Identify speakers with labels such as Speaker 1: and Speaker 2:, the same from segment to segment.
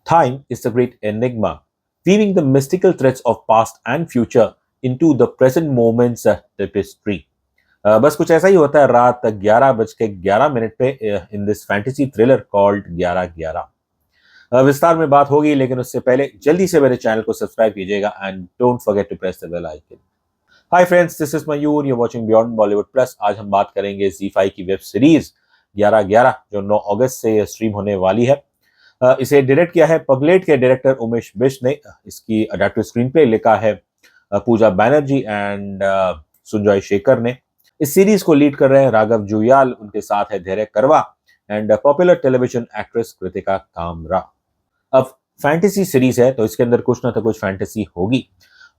Speaker 1: Time is the great enigma, weaving the mystical threads of past and future into the present moment's tapestry. बस कुछ ऐसा ही होता है रात 11:11 पे in this fantasy thriller called 11:11। विस्तार में बात होगी, लेकिन उससे पहले जल्दी से मेरे चैनल को सब्सक्राइब कीजिएगा and don't forget to press the bell icon. Hi friends, this is Mayur, you watching beyond Bollywood plus. आज हम बात करेंगे ZEE5 की वेब सीरीज 11:11 जो 9 अगस्त से स्ट्रीम होने वाली है। इसे डायरेक्ट किया है पगलेट के डायरेक्टर उमेश बिष्ट ने। इसकी अडैप्टिव स्क्रीन प्ले लिखा है पूजा बैनर्जी एंड सुजॉय शेखर ने। इस सीरीज को लीड कर रहे हैं राघव जुयाल, उनके साथ है धैर्य करवा and popular television actress Kritika Kamra. अब फैंटेसी सीरीज है तो इसके अंदर कुछ ना तो कुछ फैंटेसी होगी,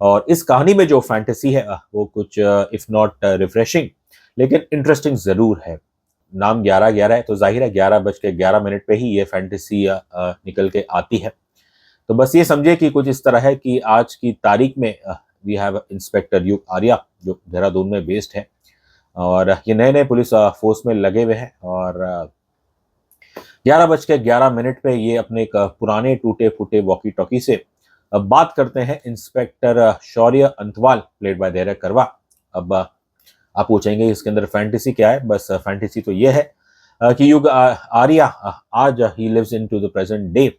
Speaker 1: और इस कहानी में जो फैंटेसी है वो कुछ इफ नॉट रिफ्रेशिंग लेकिन इंटरेस्टिंग जरूर है। नाम 11:11 है तो जाहिर है 11:11 पे ही ये फैंटेसी निकल के आती है। तो बस ये समझे कि कुछ इस तरह है कि आज की तारीख में वी हैव इंस्पेक्टर युग आर्या जो देहरादून में बेस्ड है, और ये नए नए पुलिस फोर्स में लगे हुए हैं। और 11:11 पे ये अपने एक पुराने टूटे फूटे वॉकी टॉकी से बात करते हैं इंस्पेक्टर शौर्य अंतवाल, प्लेड बाय धैर्य करवा। अब आप पूछेंगे इसके अंदर फैंटेसी क्या है। बस फैंटेसी तो ये है कि युग आर्या आज ही lives in to the present day,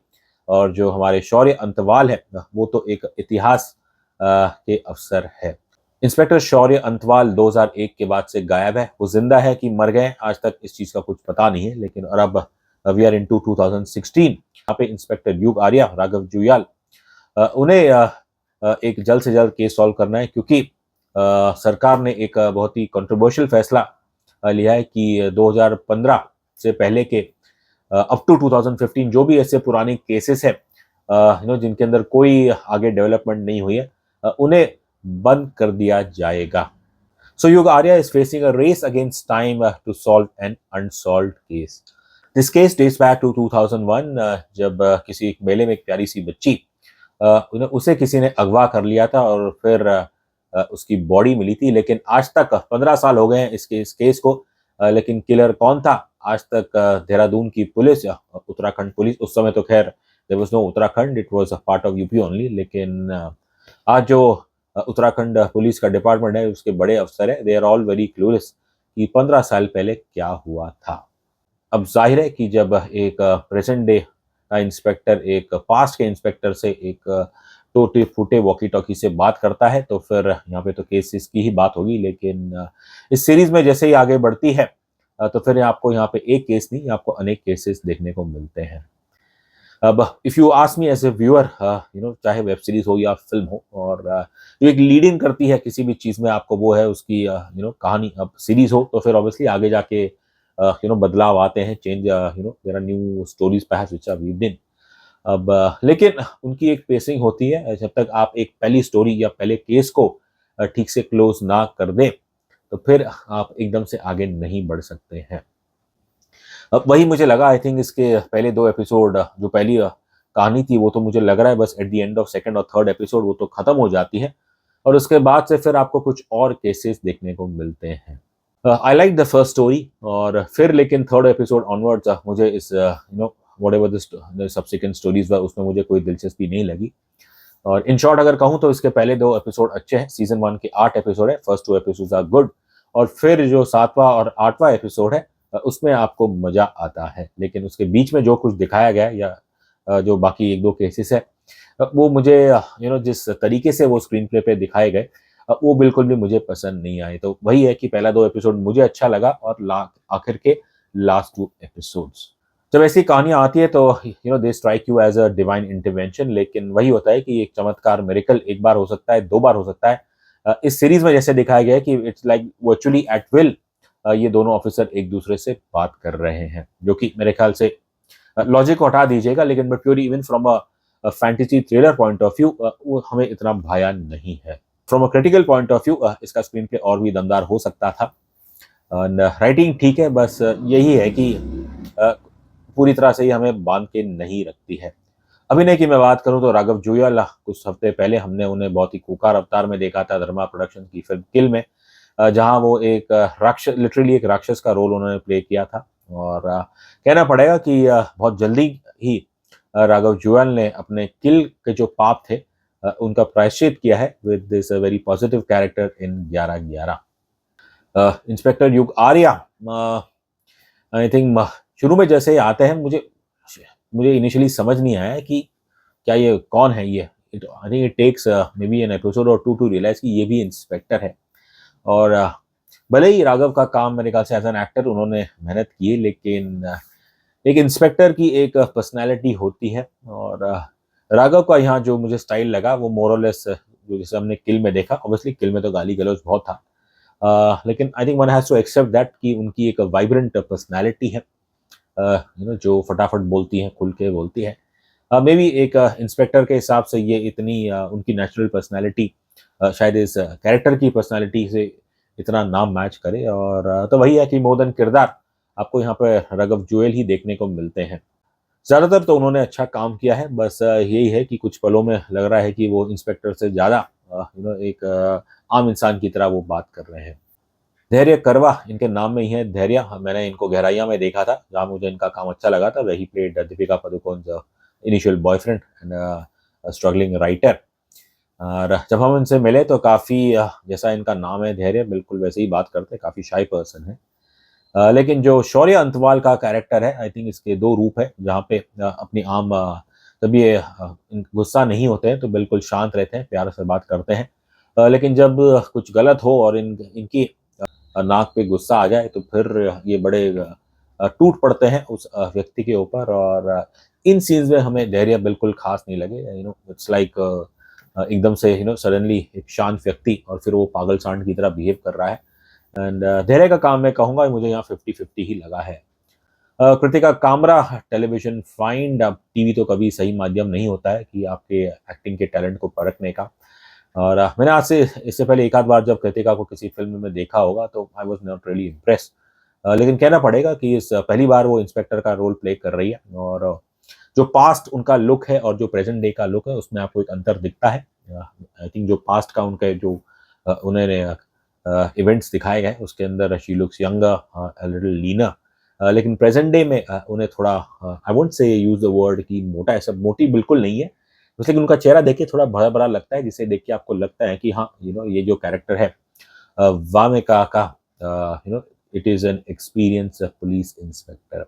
Speaker 1: और जो हमारे शौर्य अंतवाल है वो तो एक इतिहास के अफसर है। इंस्पेक्टर शौर्य अंतवाल 2001 के बाद से गायब है। वो जिंदा है कि मर गए आज तक इस चीज का कुछ पता नहीं है, लेकिन और अब वी आर इन 2016। यहाँ पे इंस्पेक्टर युग आर्या, राघव जुयाल, उन्हें एक जल्द से जल्द केस सॉल्व करना है, क्योंकि सरकार ने एक बहुत ही कंट्रोवर्शियल फैसला लिया है कि 2015 से पहले के अप टू 2015 जो भी ऐसे पुराने केसेस है जिनके अंदर कोई आगे डेवलपमेंट नहीं हुई है, उन्हें बंद कर दिया जाएगा। So Yug Arya is facing a race against time to solve an unsolved case. This case dates back to 2001, जब किसी मेले में एक प्यारी सी बच्ची उसे किसी ने अगवा कर लिया था और फिर उसकी बॉडी मिली थी। लेकिन आज तक 15 साल हो गए हैं इस केस को, लेकिन किलर कौन था आज तक देहरादून की पुलिस या उत्तराखंड पुलिस, उस समय तो खैर there was no Uttarakhand, it was a part of UP only, लेकिन आज जो उत्तराखंड पुलिस का डिपार्टमेंट है उसके बड़े अफसर है, they are all very clueless कि 15 साल पहले क्या हुआ था। अब जाहिर है कि जब एक प्रेजेंट डे का इंस्पेक्टर एक पास्ट के इंस्पेक्टर से एक टूटे फूटे वॉकी टॉकी से बात करता है, तो फिर यहाँ पे तो केसेस की ही बात होगी। लेकिन इस सीरीज में जैसे ही आगे बढ़ती है तो फिर आपको यहाँ पे एक केस नहीं, आपको अनेक केसेस देखने को मिलते हैं। अब if you ask me as a viewer, चाहे वेब सीरीज हो या फिल्म हो, और जो एक लीड इन करती है किसी भी चीज में आपको, वो है उसकी कहानी। अब सीरीज हो तो फिर ऑब्वियसली आगे जाके बदलाव आते हैं, change there are new stories perhaps which are weaved in. अब लेकिन उनकी एक पेसिंग होती है, जब तक आप एक पहली स्टोरी या पहले केस को ठीक से क्लोज ना कर दें तो फिर आप एकदम से आगे नहीं बढ़ सकते हैं। अब वही मुझे लगा, आई थिंक इसके पहले 2 एपिसोड, जो पहली कहानी थी वो तो मुझे लग रहा है बस at the end of second और थर्ड एपिसोड वो तो खत्म हो जाती है, और उसके बाद से फिर आपको कुछ और केसेस देखने को मिलते हैं। I like the first story, और फिर लेकिन थर्ड एपिसोड ऑनवर्ड्स मुझे इस what ever the subsequent stories उसमें मुझे कोई दिलचस्पी नहीं लगी। और इन शॉर्ट अगर कहूँ तो इसके पहले 2 एपिसोड अच्छे हैं। सीजन 1 के 8 एपिसोड है, फर्स्ट 2 एपिसोड आर गुड, और फिर जो 7वां और 8वां एपिसोड है उसमें आपको मजा आता है। लेकिन उसके बीच में जो कुछ दिखाया गया या जो बाकी 1-2 केसेस है वो मुझे जिस तरीके से वो स्क्रीन प्ले पे दिखाए गए वो बिल्कुल भी मुझे पसंद नहीं आए। तो वही है कि पहला 2 एपिसोड मुझे अच्छा लगा, और आखिर के लास्ट 2 एपिसोड्स जब ऐसी कहानियां आती है तो they strike you as a divine intervention. लेकिन वही होता है कि एक चमत्कार मिरेकल एक बार हो सकता है, 2 बार हो सकता है। इस सीरीज में जैसे दिखाया गया है कि it's like virtually at will ये दोनों ऑफिसर एक दूसरे से बात कर रहे हैं, जो कि मेरे ख्याल से लॉजिक को हटा दीजिएगा, लेकिन but purely even from a fantasy thriller point of view वो हमें इतना भाया नहीं है। From a critical point of view इसका स्क्रीन प्ले और भी दमदार हो सकता था, राइटिंग ठीक है, बस यही है कि पूरी तरह से ही हमें बांध के नहीं रखती है। अभिनय की मैं बात करूं तो राघव जुयाल, कुछ हफ्ते पहले हमने उन्हें बहुत ही खूंखार अवतार में देखा था धर्मा प्रोडक्शन की फिल्म किल में, जहां वो एक राक्षस, लिटरली एक राक्षस का रोल उन्होंने प्ले किया था। और कहना पड़ेगा कि बहुत जल्दी ही राघव जुएल ने अपने किल के जो पाप थे उनका प्रायश्चित किया है with this very positive character in 11-11। Inspector युग आर्या, आई थिंक शुरू में जैसे आते हैं मुझे मुझे इनिशियली समझ नहीं आया कि क्या ये कौन है ये। I think it takes maybe an episode और टू टू रियलाइज कि ये भी इंस्पेक्टर है। और भले ही राघव का काम मेरे ख्याल से एज एन एक्टर उन्होंने मेहनत की है, लेकिन एक इंस्पेक्टर की एक पर्सनैलिटी होती है। और राघव का यहाँ जो मुझे स्टाइल लगा वो मोरलेस जो जैसे हमने किल में देखा, ऑब्वियसली किल में तो गाली गलौज बहुत था, लेकिन I think one has to accept that कि उनकी एक वाइब्रेंट पर्सनैलिटी है, जो फटाफट बोलती है, खुल के बोलती है। मे बी एक इंस्पेक्टर के हिसाब से ये इतनी उनकी नेचुरल पर्सनैलिटी शायद इस कैरेक्टर की पर्सनैलिटी से इतना नाम मैच करे। और तो वही है कि मोर देन किरदार आपको यहाँ पे राघव जुएल ही देखने को मिलते हैं। ज़्यादातर तो उन्होंने अच्छा काम किया है, बस यही है कि कुछ पलों में लग रहा है कि वो इंस्पेक्टर से ज़्यादा एक आम इंसान की तरह वो बात कर रहे हैं। धैर्य करवा इनके नाम में ही है, धैर्य। मैंने इनको गहराइयाँ में देखा था, जहाँ मुझे इनका काम अच्छा लगा था वही played Deepika Padukone initial boyfriend and struggling writer. और जब हम इनसे मिले तो काफ़ी जैसा इनका नाम है धैर्य, बिल्कुल वैसे ही बात करते, काफ़ी शाई पर्सन है। लेकिन जो शौर्य अंतवाल का कैरेक्टर है, आई थिंक इसके दो रूप है, जहाँ पे अपनी आम जब ये गुस्सा नहीं होते हैं तो बिल्कुल शांत रहते हैं, प्यार से बात करते हैं, लेकिन जब कुछ गलत हो और इनकी नाक पे गुस्सा आ जाए तो फिर ये बड़े टूट पड़ते हैं उस व्यक्ति के ऊपर। और इन सीन्स में हमें धैर्य बिल्कुल खास नहीं लगे। इट्स लाइक एकदम से सडनली एक शांत व्यक्ति और फिर वो पागल सांड की तरह बिहेव कर रहा है। एंड धैर्य का काम मैं कहूँगा मुझे यहाँ 50-50 ही लगा है। Kritika Kamra, television find. अब टीवी तो कभी सही माध्यम नहीं होता है कि आपके एक्टिंग के टैलेंट को परखने का। और मैंने आज से इससे पहले एक आध बार जब कृतिका को किसी फिल्म में देखा होगा तो I was not really impress, लेकिन कहना पड़ेगा कि इस पहली बार वो इंस्पेक्टर का रोल प्ले कर रही है। और जो पास्ट उनका लुक है और जो प्रेजेंट डे का लुक है उसमें आपको एक अंतर दिखता है। आई थिंक जो पास्ट का उनके जो उन्होंने इवेंट्स दिखाए गए उसके अंदर she looks younger, little linear, लेकिन प्रेजेंट डे में उन्हें थोड़ा I won't say use the word कि मोटा, ऐसा मोटी बिल्कुल नहीं है, लेकिन उनका चेहरा देखिए थोड़ा बड़ा बड़ा लगता है, जिसे देख के आपको लगता है कि हाँ ये जो कैरेक्टर है वामिका का, it is an experience police inspector.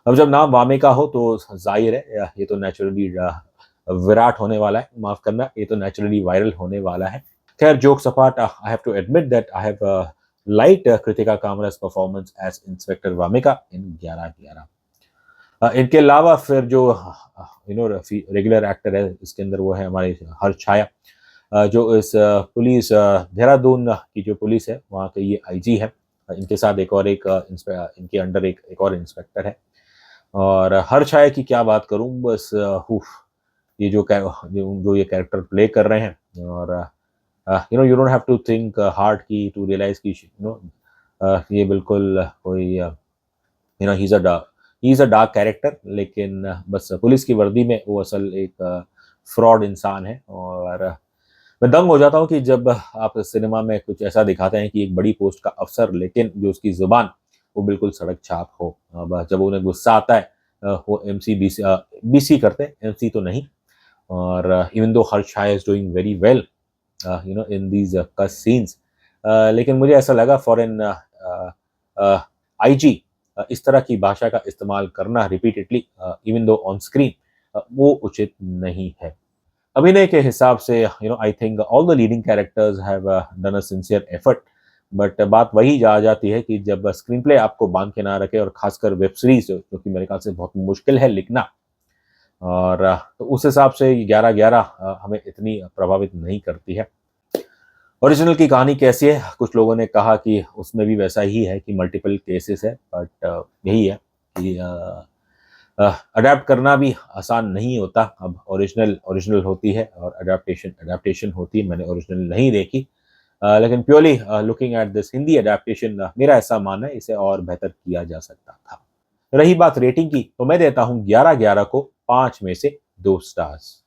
Speaker 1: अब जब नाम वामिका हो तो जाहिर है ये तो नेचुरली विराट होने वाला है, माफ करना, ये तो नेचुरली वायरल होने वाला है। खैर jokes apart, I have to admit that I have liked Kritika Kamra's performance as inspector Vamika in 11-11। इनके अलावा फिर जो रेगुलर एक्टर है इसके अंदर वो है हमारे हर्ष छाया, जो इस पुलिस देहरादून की जो पुलिस है वहाँ के ये आईजी है। इनके साथ एक और इनके अंडर एक और इंस्पेक्टर है। और हर छाया की क्या बात करूं, बस ये जो ये कैरेक्टर प्ले कर रहे हैं। और you don't have to think hard की टू रियलाइज कि ये बिल्कुल कोई ही इज अ डार्क कैरेक्टर, लेकिन बस पुलिस की वर्दी में वो असल एक फ्रॉड इंसान है। और मैं दंग हो जाता हूँ कि जब आप सिनेमा में कुछ ऐसा दिखाते हैं कि एक बड़ी पोस्ट का अफसर, लेकिन जो उसकी जुबान वो बिल्कुल सड़क छाप हो। अब जब उन्हें गुस्सा आता है वो MC BC करते हैं, MC तो नहीं। और इवन दो हर्ष हाय is doing very well in these kiss scenes, लेकिन मुझे ऐसा लगा फॉर एन IG इस तरह की भाषा का इस्तेमाल करना repeatedly even though on screen वो उचित नहीं है। अभिनय के हिसाब से I think all the leading characters have done a sincere effort, but बात वही आ जाती है कि जब स्क्रीन प्ले आपको बांध के ना रखे, और खासकर वेब सीरीज जो कि मेरे ख्याल से बहुत मुश्किल है लिखना, और तो उस हिसाब से 11-11 हमें इतनी प्रभावित नहीं करती है। ओरिजिनल की कहानी कैसी है, कुछ लोगों ने कहा कि उसमें भी वैसा ही है कि मल्टीपल केसेस है, बट यही है कि अडेप्ट करना भी आसान नहीं होता। अब ओरिजिनल होती है और अडेप्टेशन होती है। मैंने ओरिजिनल नहीं देखी, लेकिन purely looking at this Hindi adaptation मेरा ऐसा मानना है इसे और बेहतर किया जा सकता था। रही बात रेटिंग की, तो मैं देता हूँ 11-11 को 5 में से 2 स्टार्स।